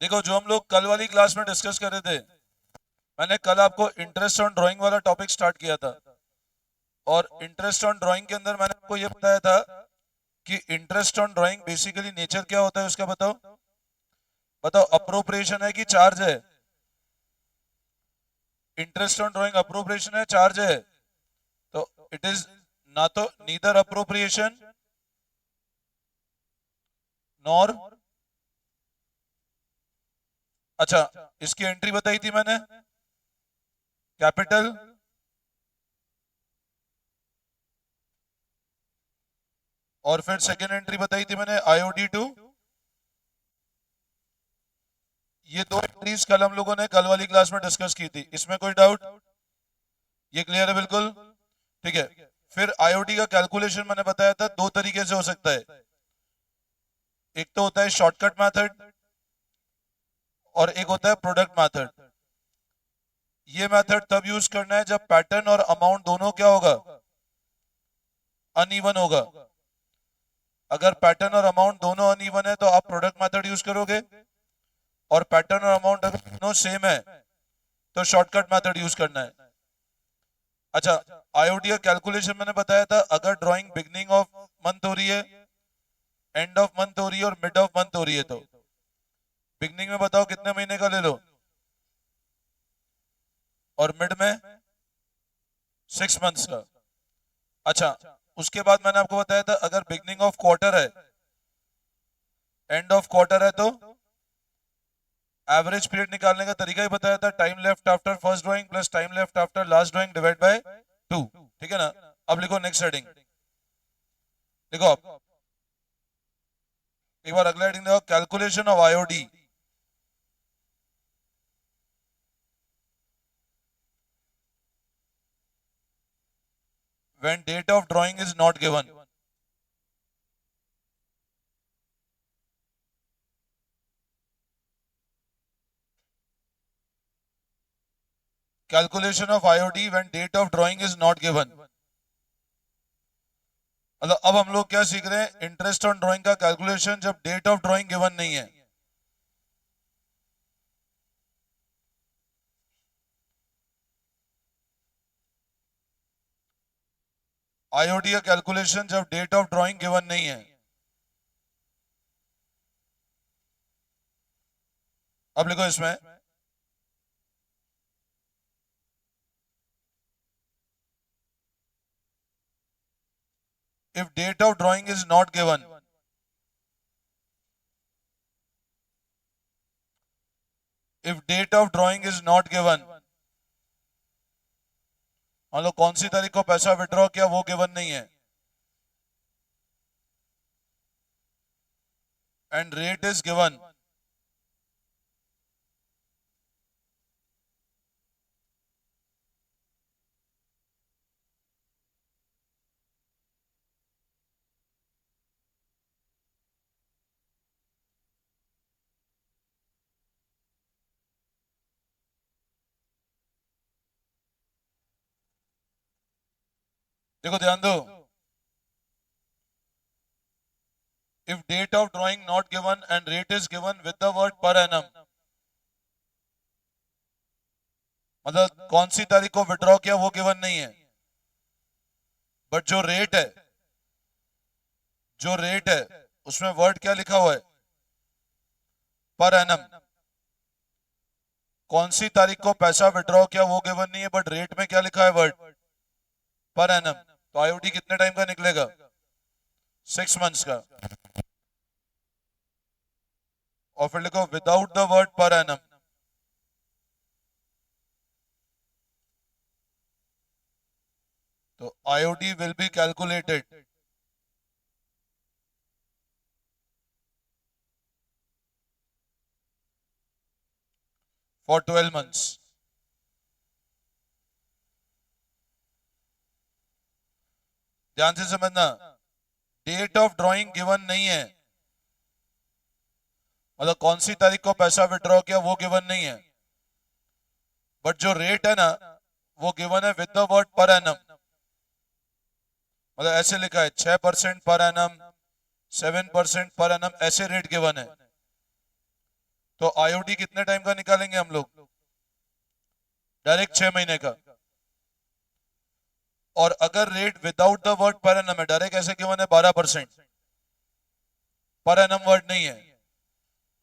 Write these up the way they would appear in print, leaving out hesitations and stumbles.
देखो, जो हम लोग कल वाली क्लास में डिस्कस कर रहे थे, मैंने कल आपको इंटरेस्ट ऑन ड्राइंग वाला टॉपिक स्टार्ट किया था। और इंटरेस्ट ऑन ड्राइंग के अंदर मैंने आपको ये बताया था कि interest on drawing basically nature क्या होता है उसका बताओ। बताओ, अप्रोप्रिएशन है कि चार्ज है? इंटरेस्ट ऑन ड्राइंग अप्रोप्रिएशन है, चार्ज है? तो इट इज ना तो नीदर अप्रोप्रिएशन नॉर। अच्छा, इसकी एंट्री बताई थी मैंने, कैपिटल। और फिर सेकेंड एंट्री बताई थी मैंने, आईओडी टू। ये दो एंट्रीज कल हम लोगों ने कल वाली क्लास में डिस्कस की थी, इसमें कोई डाउट? ये क्लियर है बिल्कुल? ठीक है। फिर आईओडी का कैलकुलेशन मैंने बताया था दो तरीके से हो सकता है। एक तो होता है शॉर्टकट मेथड और एक होता है प्रोडक्ट मेथड। ये मेथड तब यूज करना है जब पैटर्न और अमाउंट दोनों क्या होगा, अनइवन होगा। अगर पैटर्न और अमाउंट दोनों अनइवन है तो आप प्रोडक्ट मेथड यूज करोगे, और पैटर्न और अमाउंट अगर दोनों सेम है तो शॉर्टकट मेथड यूज करना है। अच्छा, आईओडी का कैलकुलेशन मैंने बताया था, अगर ड्राइंग बिगनिंग ऑफ मंथ हो रही है, एंड ऑफ मंथ हो रही है और मिड ऑफ मंथ हो रही है, तो बिगनिंग में बताओ कितने महीने का ले लो, और मिड में 6 मंथ्स का। अच्छा, उसके बाद मैंने आपको बताया था अगर बिगनिंग ऑफ क्वार्टर है, एंड ऑफ क्वार्टर है, तो एवरेज पीरियड निकालने का तरीका ही बताया था, time left after first drawing plus time left after last drawing divide by 2। ठीक है ना? अब लिखो नेक्स्ट हेडिंग। देखो आप एक बार अगला हेडिंग देखो, calculation of IOD. When date of drawing is not given. Calculation of IOD when date of drawing is not given. मतलब अब हम लोग क्या सीख रहे हैं, इंटरेस्ट ऑन ड्राइंग का कैलकुलेशन जब डेट ऑफ ड्राइंग गिवन नहीं है। आईओडी का कैलकुलेशन जब डेट ऑफ ड्राइंग गिवन नहीं है। अब लिखो इसमें, if date of drawing is not given, if date of drawing is not given, मतलब कौन सी तारीख को पैसा विड्रॉ किया वो गिवन नहीं है, एंड रेट इज गिवन। देखो ध्यान दो, if date of drawing not given and rate is given with the word per annum, मतलब कौन सी तारीख को विड्रॉ किया वो गिवन नहीं है, बट जो रेट है, जो रेट है उसमें वर्ड क्या लिखा हुआ है, पर एनम। कौन सी तारीख को पैसा विड्रॉ किया वो गिवन नहीं है, बट रेट में क्या लिखा है, वर्ड पर एनम। तो आईओडी कितने टाइम का निकलेगा, 6 मंथ्स का। और फिर लिखो without the word per annum. तो IOD will be calculated for 12 months. ध्यान से समझना, डेट ऑफ ड्राइंग गिवन नहीं है, मतलब कौन सी तारीख को पैसा विड्रॉ किया वो गिवन नहीं है, बट जो रेट है ना वो गिवन है with the word per annum. मतलब ऐसे लिखा है 6% पर एनम, 7% पर एनम, ऐसे रेट गिवन है। तो आईओटी कितने टाइम का निकालेंगे हम लोग? डायरेक्ट 6 महीने का। और अगर rate without the word per annum है, डायरेक्ट ऐसे गिवन है 12%, पर एनम वर्ड नहीं है,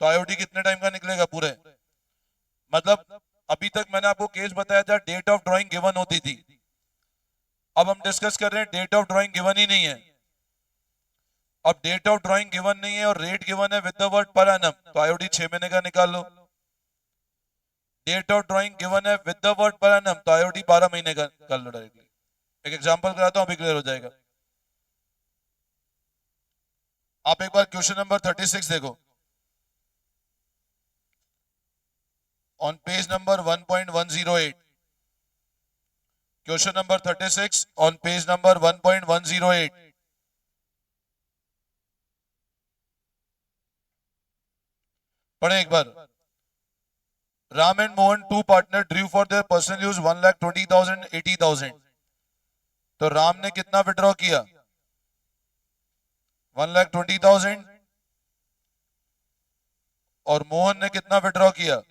तो आईओटी कितने टाइम का निकलेगा पूरे? मतलब अभी तक मैंने आपको केस बताया था, डेट ऑफ ड्राइंग गिवन होती थी। अब हम डिस्कस कर रहे हैं डेट ऑफ ड्राइंग गिवन ही नहीं है। अब डेट ऑफ ड्राइंग गिवन नहीं है और रेट गिवन है with the word per annum, तो आईओटी 6 महीने का निकाल लो। डेट ऑफ ड्राइंग गिवन है with the word per annum, तो आईओटी 12 महीने का कर लो डायरेक्टली। एक एग्जांपल कराता हूं, अभी क्लियर हो जाएगा। आप एक बार क्वेश्चन नंबर 36 देखो, on page number 1.108। Question number 36 on page number 1.108। पढ़े एक बार। Ram and Mohan two partner drew for their personal use 1,20,000 80,000। तो राम ने कितना विड्रॉ किया? 1,20,000। और मोहन ने कितना विड्रॉ किया?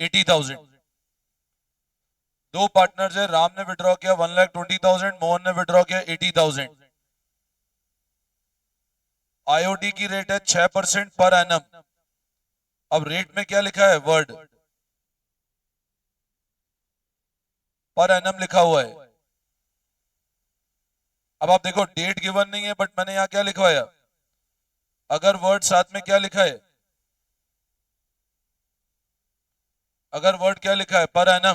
80,000। दो पार्टनर्स है, राम ने विड्रॉ किया 1,20,000, मोहन ने विड्रॉ किया 80,000। आईओडी की रेट है 6% पर एनम। अब रेट में क्या लिखा है? वर्ड पर एनम लिखा हुआ है। अब आप देखो डेट गिवन नहीं है, बट मैंने यहां क्या लिखवाया? अगर वर्ड साथ में क्या लिखा है? अगर वर्ड क्या लिखा है? पर एनम,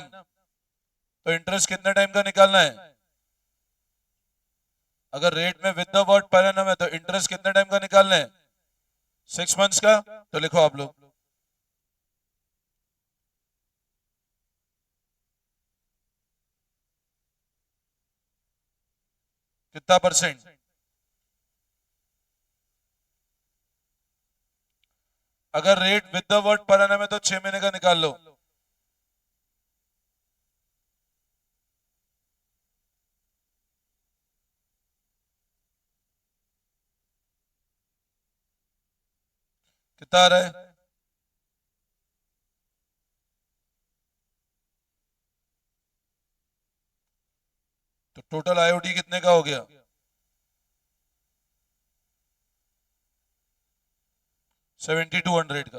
तो इंटरेस्ट कितने टाइम का निकालना है? अगर रेट में with the word per annum है, तो इंटरेस्ट कितने टाइम का निकालना है? 6 मंथ्स का। तो लिखो आप लोग, कितना परसेंट? अगर rate with the word per annum है तो 6 महीने का निकाल लो। कितना आ रहा है? तो टोटल आईओडी कितने का हो गया? 7,200 का।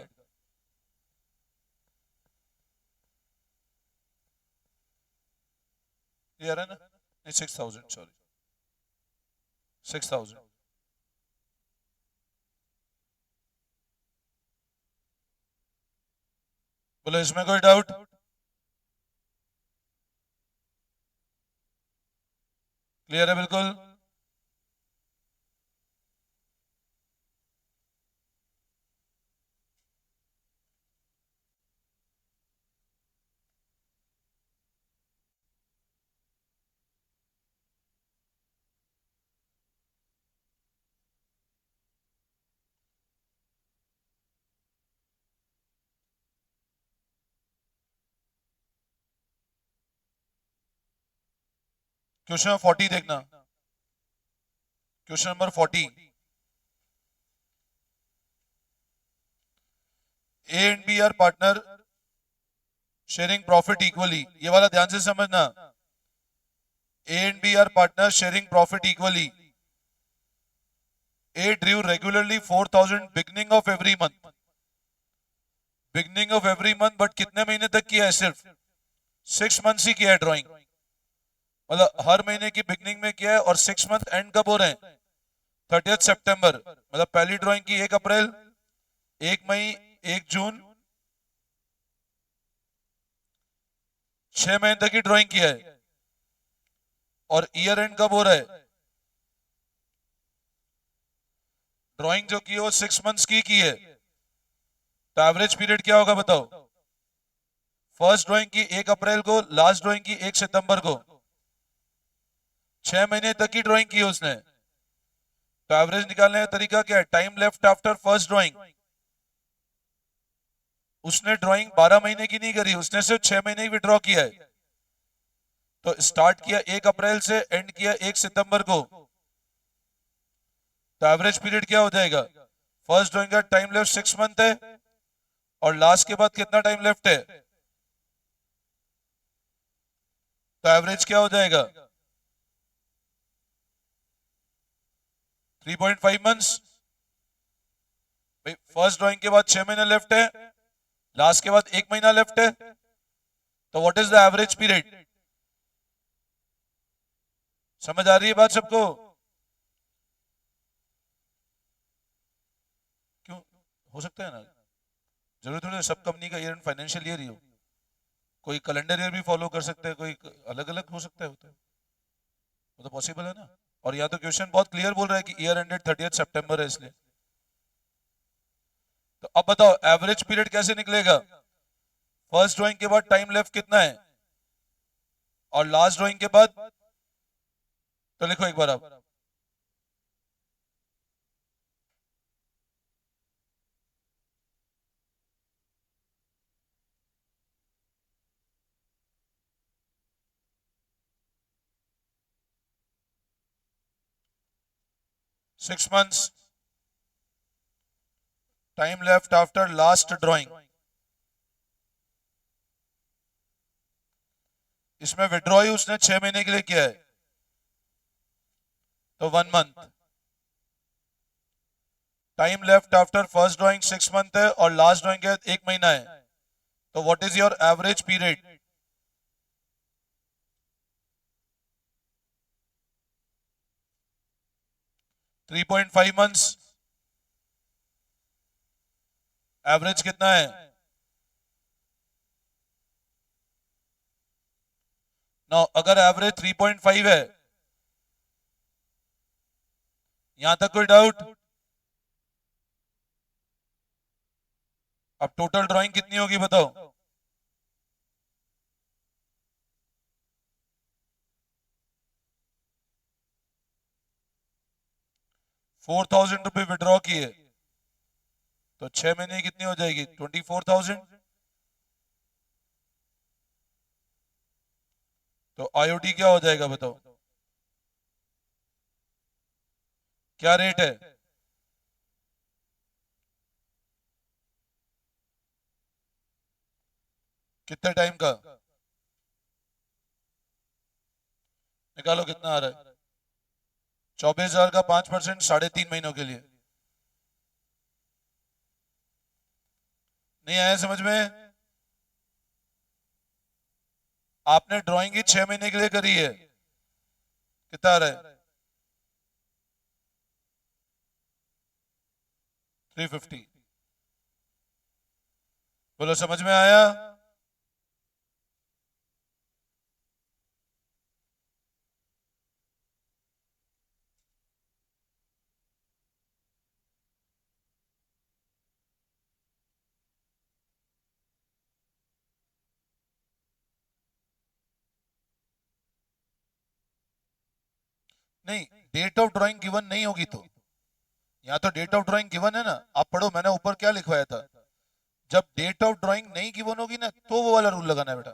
ये आ रहा है ना? नहीं, 6,000, सॉरी, 6,000। बोलो इसमें कोई डाउट? क्लियर है बिल्कुल? क्वेश्चन 40 देखना, question number 40। A and B are partner sharing profit equally. ये वाला ध्यान से समझना। A and B are partner sharing profit equally. A drew regularly 4,000 beginning of every month, beginning of every month, but कितने महीने तक किया है? सिर्फ 6 मंथ्स ही किया है ड्राइंग। मतलब हर महीने की बिगनिंग में किया है, और 6 मंथ एंड कब हो रहे हैं? 30 सितंबर। मतलब पहली ड्राइंग की 1 अप्रैल, 1 मई, 1 जून, 6 महीने तक की ड्राइंग किया है। और ईयर एंड कब हो रहा है? ड्राइंग जो की है वो 6 मंथ्स की है। तो एवरेज पीरियड क्या होगा बताओ? फर्स्ट ड्राइंग की 1 अप्रैल को, लास्ट ड्राइंग की 1 सितंबर को, 6 महीने तक की ड्राइंग की है उसने। तो एवरेज निकालने का तरीका क्या है? Time left after first drawing. उसने ड्राइंग 12 महीने की नहीं करी, उसने सिर्फ 6 महीने ही विड्रॉ किया है। तो स्टार्ट किया 1 अप्रैल से, एंड किया 1 सितंबर को। तो एवरेज पीरियड क्या हो जाएगा? फर्स्ट ड्राइंग का टाइम लेफ्ट 6 मंथ है, और लास्ट के बाद कितना टाइम लेफ्ट है, तो एवरेज क्या हो जाएगा 3.5 मंथ्स। फर्स्ट ड्राइंग के बाद 6 महीने लेफ्ट है, लास्ट के बाद 1 महीना लेफ्ट है, तो what is the average period. समझ आ रही है बात सबको। क्यों, हो सकता है ना, जरूरी थोड़ी है सब कंपनी का ईयर एंड फाइनेंशियल ईयर ही हो, कोई कैलेंडर ईयर भी फॉलो कर सकते हैं, कोई अलग अलग हो सकता है, होता है, वो तो पॉसिबल है ना। और यहाँ तो क्वेश्चन बहुत क्लियर बोल रहा है कि ईयर एंडेड 30 सितंबर है इसलिए। तो अब बताओ एवरेज पीरियड कैसे निकलेगा, फर्स्ट ड्राइंग के बाद टाइम लेफ्ट कितना है और लास्ट ड्राइंग के बाद, तो लिखो एक बार आप। 6 months time left after last drawing. इसमें विड्रॉ ही उसने 6 महीने के लिए किया है, तो 1 month. Time left after first drawing 6 month है और लास्ट ड्राइंग है 1 महीना है, तो what is your average period. 3.5 months. Average कितना है, नो अगर एवरेज 3.5 है, यहां तक कोई डाउट। अब टोटल ड्राइंग कितनी होगी बताओ। 4,000 रुपये विड्रॉ किए, तो 6 महीने की कितनी हो जाएगी 24,000। तो आईओटी क्या हो जाएगा बताओ, क्या रेट है। कितने टाइम का, निकालो कितना आ रहा है। 24,000 का 5%, 3.5 महीनों के लिए। नहीं आया समझ में। आपने ड्राइंग ही 6 महीने के लिए करी है, कितना आ रहा है 350। बोलो समझ में आया। नहीं, डेट ऑफ ड्राइंग गिवन नहीं होगी तो, यहाँ तो डेट ऑफ ड्राइंग गिवन है ना, आप पढ़ो मैंने ऊपर क्या लिखवाया था। जब डेट ऑफ ड्राइंग नहीं गिवन होगी ना तो वो वाला रूल लगाना है बेटा।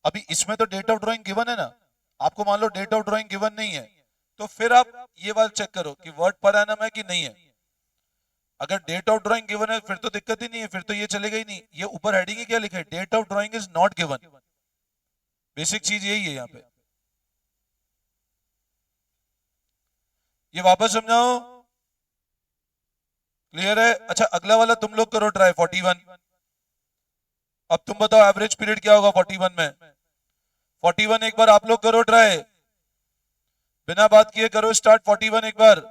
अभी इसमें तो डेट ऑफ ड्राइंग गिवन है ना, आपको मान लो डेट ऑफ ड्राइंग गिवन नहीं है, तो फिर आप ये वाला चेक करो कि वर्ड पर एनम है कि नहीं है। अगर डेट ऑफ ड्राइंग गिवन है फिर तो दिक्कत ही नहीं है, फिर तो ये चलेगा ही नहीं। ये ऊपर हेडिंग ही क्या लिखा है, date of drawing is not given. Basic चीज यही है यहाँ पे। ये वापस समझाओ, क्लियर है। अच्छा अगला वाला तुम लोग करो ट्राई 41। अब तुम बताओ एवरेज पीरियड क्या होगा 41 में। 41 एक बार आप लोग करो ट्राई, बिना बात किए करो स्टार्ट 41 एक बार।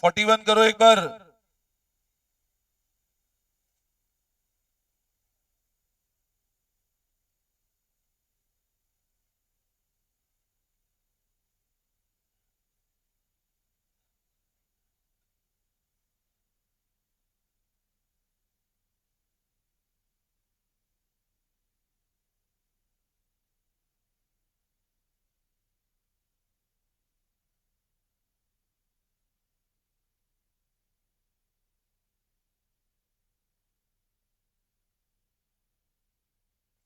41 करो एक बार।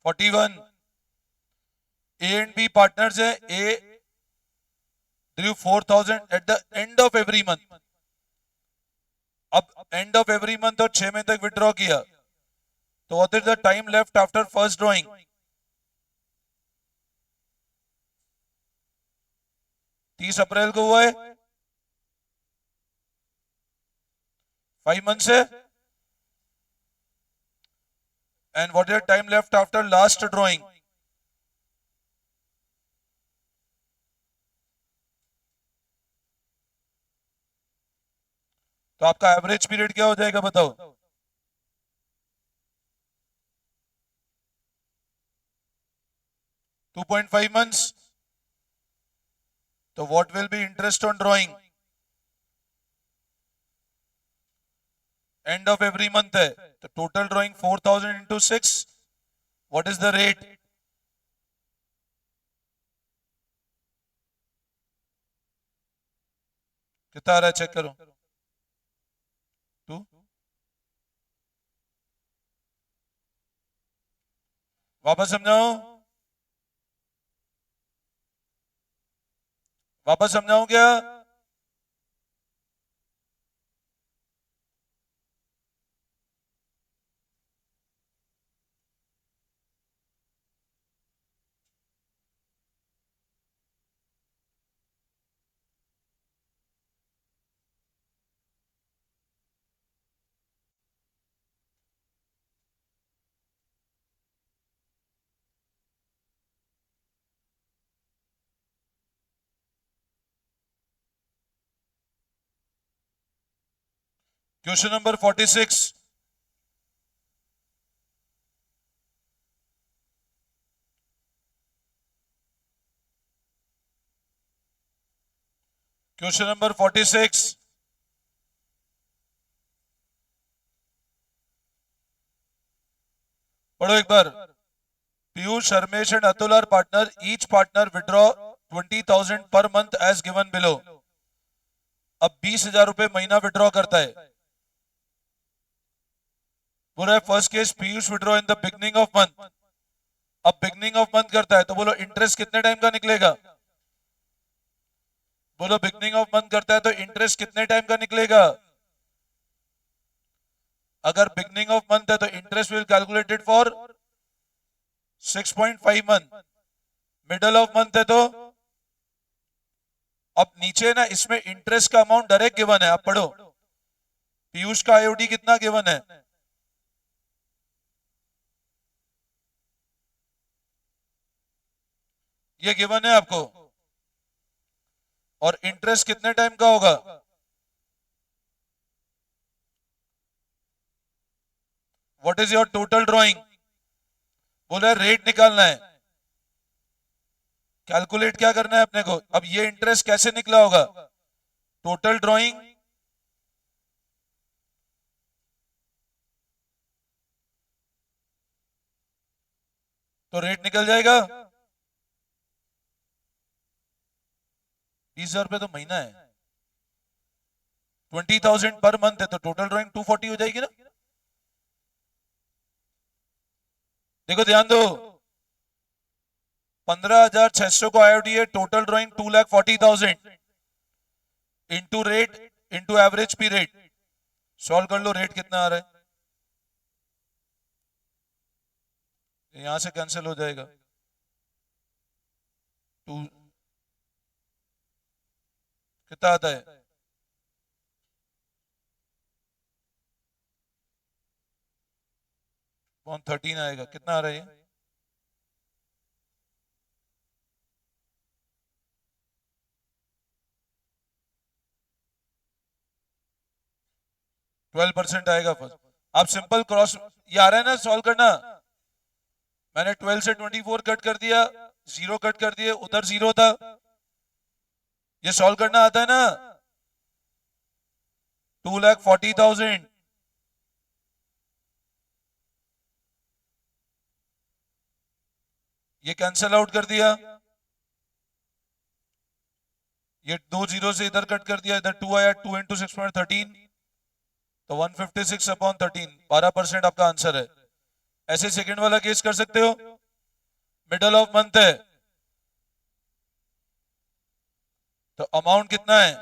41। ए एंड बी पार्टनर्स है, A drew 4000 at the end of every month. अब एंड ऑफ एवरी मंथ और 6 महीने तक विड्रॉ किया, तो what is the time left after first drawing? 30 April को हुआ है, 5 मंथ से। And what is the time left after last drawing? तो आपका एवरेज पीरियड क्या हो जाएगा बताओ? 2.5 months। तो what will be interest on drawing? And of every month है, तो total drawing 4000 into 6, what is the rate? कितना आ रहा है चेक करो। 2। वापस समझाओ, वापस समझाऊं क्या? Question number 46। Question number 46। पढ़ो एक बार। Piyush, Sharmesh and Atul are partner, each partner withdraw 20,000 per month as given below. अब 20,000 रुपए महीना विड्रॉ करता है। बोल रहा है first case Piyush withdraw in the beginning of month. अब बिगनिंग ऑफ मंथ करता है तो बोलो इंटरेस्ट कितने टाइम का निकलेगा? बोलो बिगनिंग ऑफ मंथ करता है तो इंटरेस्ट कितने टाइम का निकलेगा? अगर बिगनिंग ऑफ मंथ है तो interest will calculated for 6.5 month. Middle of month है तो अब नीचे ना इसमें इंटरेस्ट का अमाउंट डायरेक्ट गिवन है, आप पढ़ो। पीयूष का आईओडी कितना गिवन है? ये गिवन है आपको। और इंटरेस्ट कितने टाइम का होगा? What is your total drawing? बोल रहे रेट निकालना है, कैलकुलेट क्या करना है अपने को। अब ये इंटरेस्ट कैसे निकला होगा? टोटल ड्रॉइंग तो रेट निकल जाएगा। 20,000 रुपए तो महीना है, 20,000 पर मंथ है तो टोटल ड्रॉइंग 240 हो जाएगी ना। देखो ध्यान दो, 15,600 को आईओडी है, total drawing 2,40,000 into rate into average period. Solve कर लो, रेट कितना आ रहा है? यहां से कैंसिल हो जाएगा। 2 कितना आता है? 13 आएगा। कितना आ रहा है ये? 12% आएगा फर्स्ट। आप सिंपल क्रॉस, ये आ रहा है ना सॉल्व करना। मैंने 12 से 24 कट कर दिया, 0 कट कर दिए, उधर 0 था। ये सॉल्व करना आता है ना। 2,40,000 ये कैंसल आउट कर दिया, ये 2 जीरो से इधर कट कर दिया, इधर 2 आया, 2 इंटू 6.13 तो 156 अपॉन 13, 12% आपका आंसर है। ऐसे सेकंड वाला केस कर सकते हो। मिडल ऑफ मंथ है, तो अमाउंट कितना है?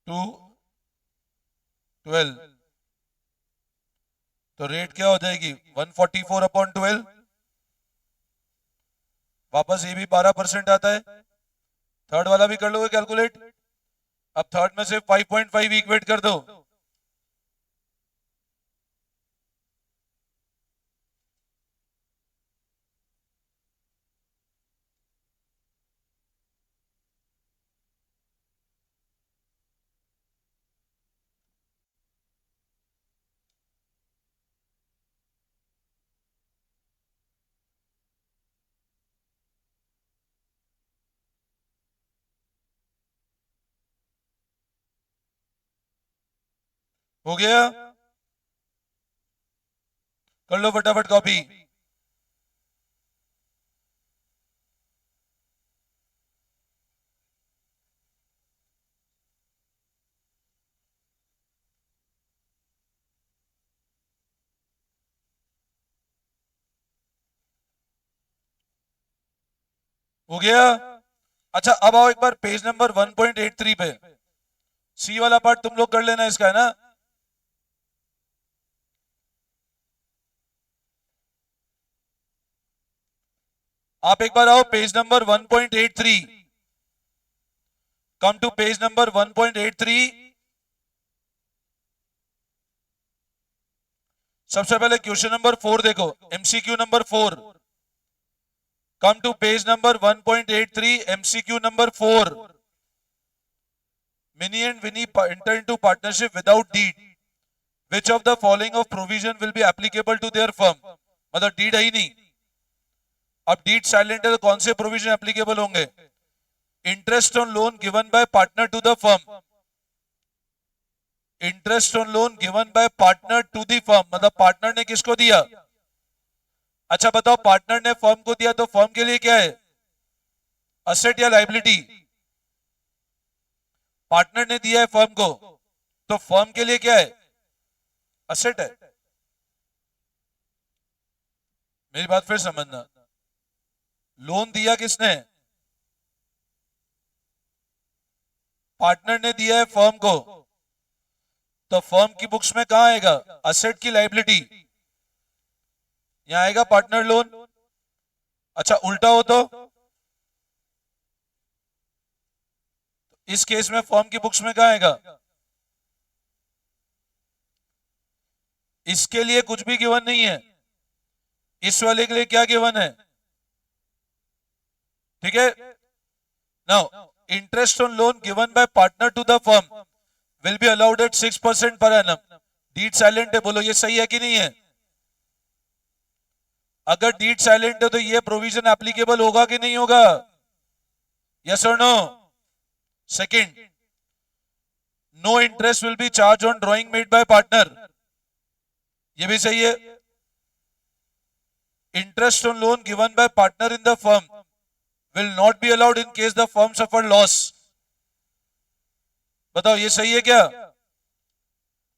टू 12, तो रेट क्या हो जाएगी? 144/12। वापस ये भी 12% आता है। थर्ड वाला भी कर लोगे कैलकुलेट? अब थर्ड में से 5.5 इक्वेट कर दो। हो गया? कर लो फटाफट कॉपी। हो गया? अच्छा अब आओ एक बार पेज नंबर 1.83 पे। सी वाला पार्ट तुम लोग कर लेना इसका, है ना? आप एक बार आओ page number 1.83। Come to page number 1.83। सबसे पहले क्वेश्चन नंबर 4 देखो, MCQ number 4। Come to page number 1.83, MCQ number 4। Minnie and Winnie enter into partnership without deed. Which of the following of provision will be applicable to their firm? मतलब deed है ही नहीं। अब deed silent है तो कौन से provision applicable होंगे? Interest on loan given by partner to the firm. Interest on loan given by partner to the firm, मतलब पार्टनर ने किसको दिया? अच्छा बताओ, पार्टनर ने फर्म को दिया तो फर्म के लिए क्या है? असेट या लाइबिलिटी? पार्टनर ने दिया है फर्म को, तो फर्म के लिए क्या है? असेट है। मेरी बात फिर समझना, लोन दिया किसने? पार्टनर ने दिया है फर्म को, तो फर्म की बुक्स में कहां आएगा? असेट की लाइबिलिटी, यहां आएगा पार्टनर लोन। अच्छा उल्टा हो तो इस केस में फर्म की बुक्स में कहां आएगा? इसके लिए कुछ भी गिवन नहीं है, इस वाले के लिए क्या गिवन है? ठीक है। Now interest on loan given by partner to the firm will be allowed at 6% per annum. Deed silent है, बोलो ये सही है कि नहीं है? अगर डीड साइलेंट है तो ये प्रोविजन एप्लीकेबल होगा कि नहीं होगा? यस और no? Second, no interest will be charge on drawing made by partner, ये भी सही है। Interest on loan given by partner in the firm will not be allowed in case the firm suffer loss. बताओ ये सही है क्या?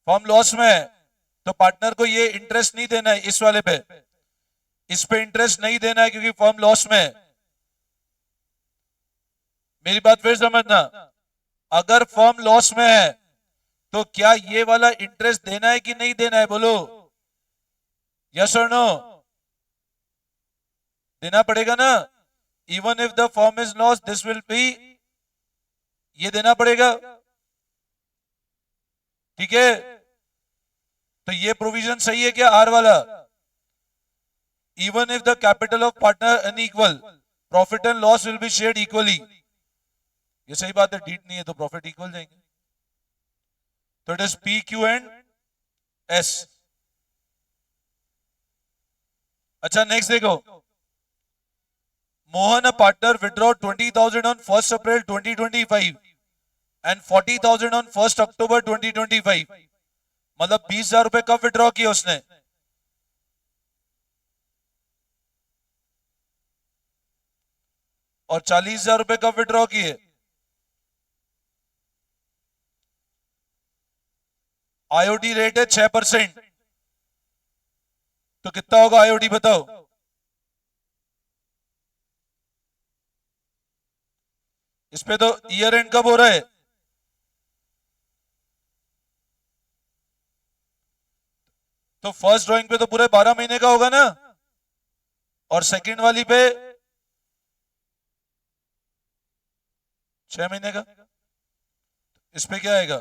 Firm loss में है तो पार्टनर को ये इंटरेस्ट नहीं देना है, इस वाले पे, इस पे इंटरेस्ट नहीं देना है क्योंकि फर्म लॉस में है। मेरी बात फिर समझना, अगर फर्म लॉस में है तो क्या ये वाला इंटरेस्ट देना है कि नहीं देना है? बोलो यस और नो? देना पड़ेगा ना। Even if the firm is loss this will be, ये देना पड़ेगा। ठीक है, तो ये प्रोविजन सही है क्या आर वाला? Even if the capital of partner unequal profit and loss will be shared equally, ये सही बात है। डीड नहीं है तो प्रॉफिट इक्वल जाएंगे, तो it is P Q and S. अच्छा नेक्स्ट देखो, Mohan a partner withdraw 20,000 on 1 April 2025 and 40,000 on 1 अक्टूबर 2025। मतलब 20,000 रुपए कब विड्रॉ किए उसने? और 40,000 रुपए कब विड्रॉ किए? आईओटी रेट है 6%, तो कितना होगा आईओटी बताओ? इस पे तो ईयर एंड कब हो रहा है? तो फर्स्ट ड्राइंग पे तो पूरे 12 महीने का होगा ना, और सेकंड वाली पे 6 महीने का। इस पे क्या आएगा?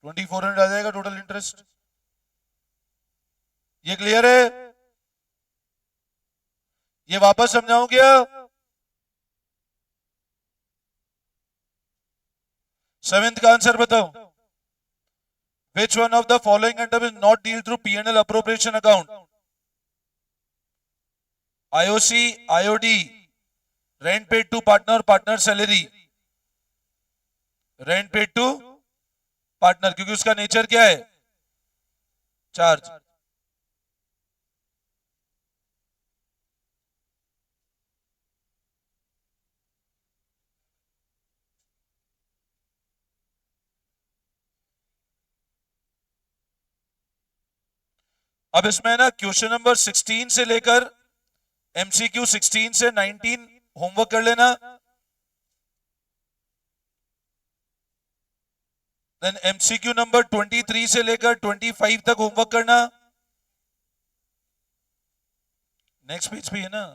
2400 आ जाएगा टोटल इंटरेस्ट। ये क्लियर है? ये वापस समझाऊं क्या? सेवेंथ का आंसर बताओ। Which one of the following item is not dealt through P&L appropriation account? IOC, IOD, rent paid to partner, partner salary, rent paid to partner, क्योंकि उसका नेचर क्या है? चार्ज। अब इसमें ना क्वेश्चन नंबर 16 से लेकर एमसीक्यू 16 से 19 होमवर्क कर लेना। देन एमसीक्यू नंबर 23 से लेकर 25 तक होमवर्क करना। नेक्स्ट पेज पे है ना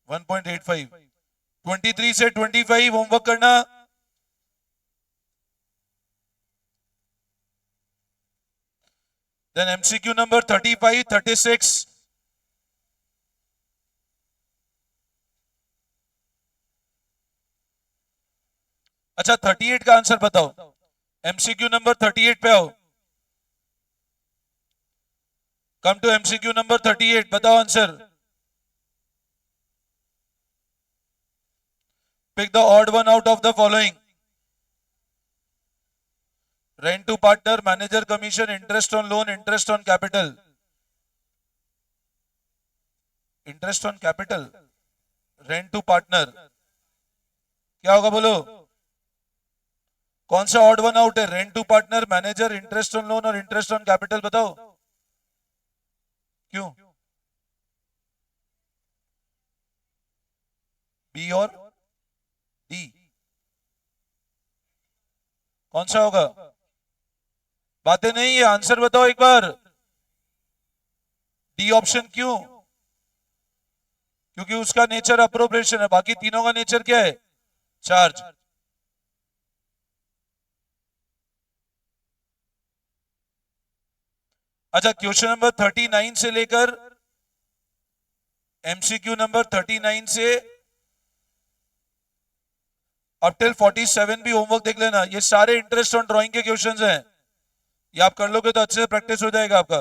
1.85। 23 से 25 होमवर्क करना। Then MCQ number 35, 36। अच्छा 38 का आंसर बताओ। एमसीक्यू नंबर 38 पे आओ। कम टू एमसीक्यू नंबर 38, बताओ answer. Pick the odd one out of the following. Rent to partner, manager commission, interest on loan, interest on capital. Interest on capital, rent to partner, क्या होगा बोलो? कौन सा odd one out है? Rent to partner, manager, interest on loan और interest on capital, बताओ क्यों? B और डी, कौन सा होगा? बातें नहीं है, आंसर बताओ एक बार। डी ऑप्शन क्यों? क्योंकि उसका नेचर अप्रोप्रिएशन है, बाकी तीनों का नेचर क्या है? चार्ज। अच्छा क्वेश्चन नंबर 39 से लेकर एमसीक्यू नंबर 39 से अप टिल 47 भी होमवर्क देख लेना। ये सारे इंटरेस्ट ऑन ड्राइंग के क्वेश्चंस हैं, ये आप कर लोगे तो अच्छे से प्रैक्टिस हो जाएगा आपका।